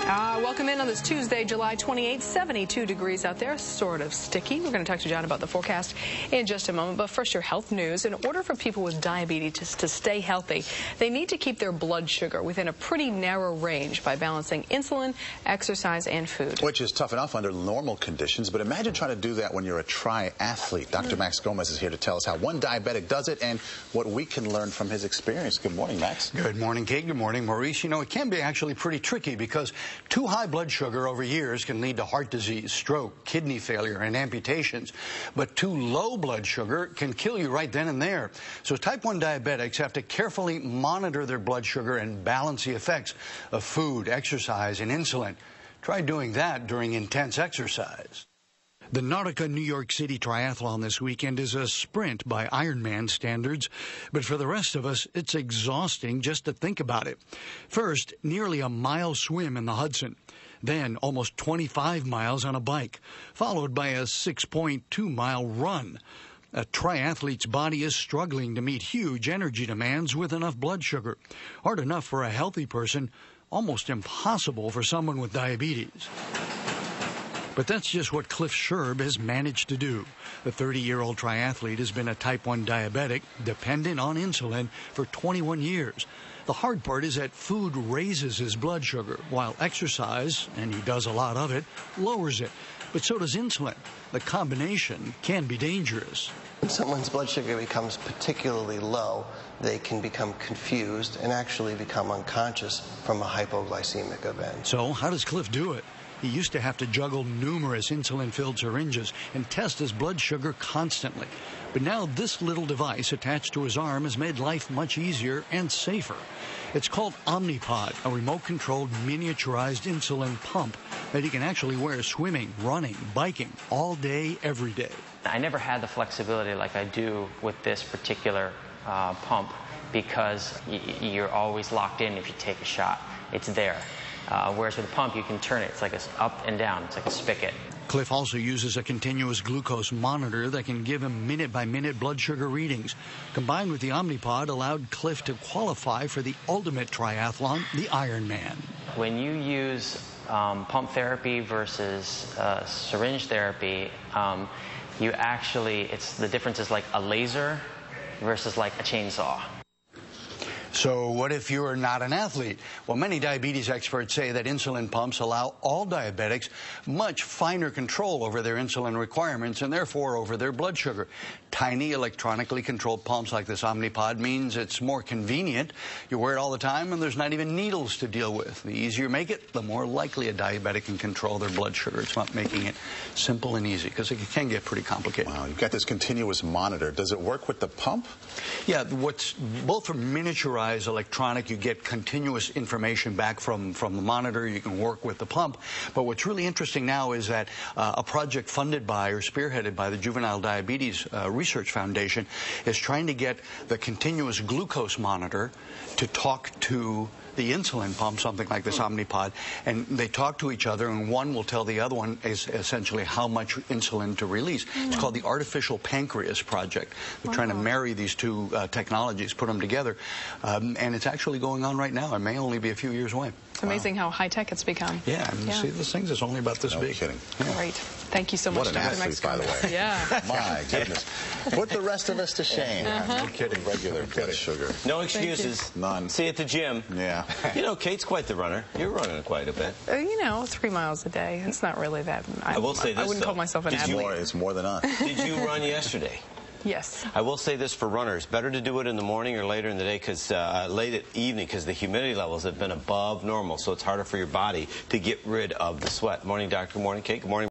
Welcome in on this Tuesday, July 28th, 72 degrees out there, sort of sticky. We're going to talk to John about the forecast in just a moment. But first, your health news. In order for people with diabetes to stay healthy, they need to keep their blood sugar within a pretty narrow range by balancing insulin, exercise, and food. Which is tough enough under normal conditions, but imagine trying to do that when you're a triathlete. Dr. Max Gomez is here to tell us how one diabetic does it and what we can learn from his experience. Good morning, Max. Good morning, Kate. Good morning, Maurice. You know, it can be actually pretty tricky because too high blood sugar over years can lead to heart disease, stroke, kidney failure, and amputations. But too low blood sugar can kill you right then and there. So type 1 diabetics have to carefully monitor their blood sugar and balance the effects of food, exercise, and insulin. Try doing that during intense exercise. The Nautica New York City Triathlon this weekend is a sprint by Ironman standards, but for the rest of us, it's exhausting just to think about it. First, nearly a mile swim in the Hudson, then almost 25 miles on a bike, followed by a 6.2-mile run. A triathlete's body is struggling to meet huge energy demands with enough blood sugar. Hard enough for a healthy person, almost impossible for someone with diabetes. But that's just what Cliff Sherb has managed to do. The 30-year-old triathlete has been a type 1 diabetic, dependent on insulin, for 21 years. The hard part is that food raises his blood sugar, while exercise, and he does a lot of it, lowers it. But so does insulin. The combination can be dangerous. When someone's blood sugar becomes particularly low, they can become confused and actually become unconscious from a hypoglycemic event. So how does Cliff do it? He used to have to juggle numerous insulin-filled syringes and test his blood sugar constantly. But now this little device attached to his arm has made life much easier and safer. It's called Omnipod, a remote-controlled miniaturized insulin pump that he can actually wear swimming, running, biking, all day, every day. I never had the flexibility like I do with this particular pump because you're always locked in if you take a shot. It's there. Whereas with a pump, you can turn it. It's like up and down. It's like a spigot. Cliff also uses a continuous glucose monitor that can give him minute-by-minute blood sugar readings. Combined with the Omnipod, allowed Cliff to qualify for the ultimate triathlon, the Ironman. When you use pump therapy versus syringe therapy, you actually, the difference is like a laser versus like a chainsaw. So what if you're not an athlete? Well, many diabetes experts say that insulin pumps allow all diabetics much finer control over their insulin requirements and therefore over their blood sugar. Tiny electronically controlled pumps like this Omnipod means it's more convenient. You wear it all the time and there's not even needles to deal with. The easier you make it, the more likely a diabetic can control their blood sugar. It's about making it simple and easy because it can get pretty complicated. Wow, you've got this continuous monitor. Does it work with the pump? Yeah, both for miniaturized electronic, you get continuous information back from the monitor. You can work with the pump. But what's really interesting now is that a project funded by or spearheaded by the Juvenile Diabetes Research Foundation is trying to get the continuous glucose monitor to talk to the insulin pump, something like this Omnipod, and they talk to each other, and one will tell the other one is essentially how much insulin to release. It's called the Artificial Pancreas Project. They're trying to marry these two technologies, put them together, and it's actually going on right now. It may only be a few years away. It's amazing how high-tech it's become. Yeah, and you see this thing is only about this big. No kidding. Yeah. Great. Thank you so much, Dr. Max. What an athlete, by the way. Yeah. My goodness. Put the rest of us to shame. No kidding. Regular blood sugar. No excuses. None. See you at the gym. Yeah. You know, Kate's quite the runner. You're running quite a bit. You know, 3 miles a day. It's not really that. I will say this, I wouldn't call myself an athlete. It's more than us. Did you run yesterday? Yes. I will say this for runners. Better to do it in the morning or later in the day, because late at evening, because the humidity levels have been above normal, so it's harder for your body to get rid of the sweat. Morning, Doctor. Good morning, Kate. Good morning.